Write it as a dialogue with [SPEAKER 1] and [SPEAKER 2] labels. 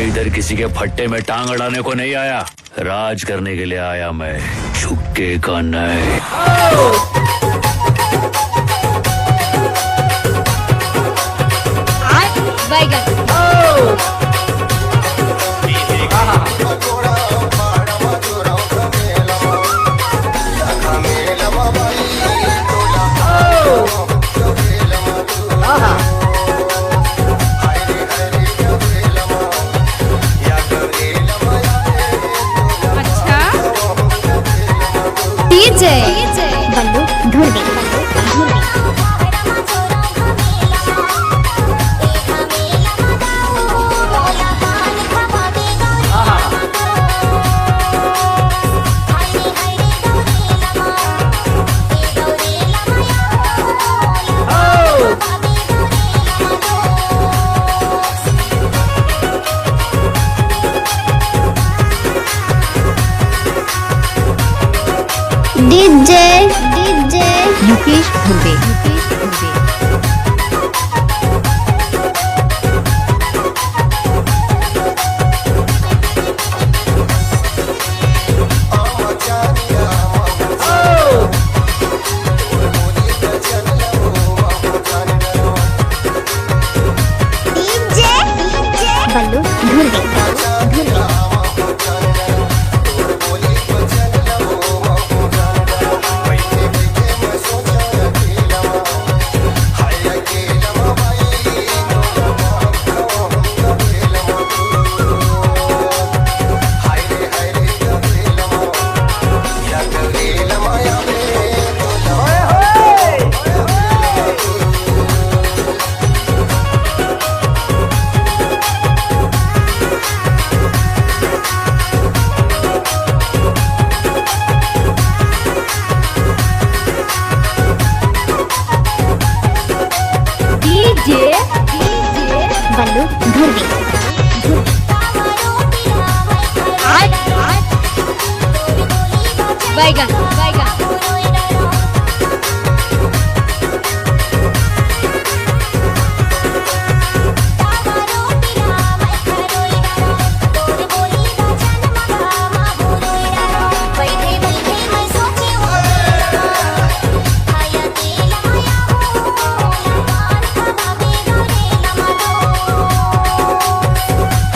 [SPEAKER 1] इधर किसी के फट्टे में टांग अड़ाने को नहीं आया, राज करने के लिए आया मैं, छुक्के का नहीं।
[SPEAKER 2] डीजे बल्लू ढूंढे डीजे मुकेश ढूंढे बल्लू ढूंढे बल्लू ढूंढे बैगन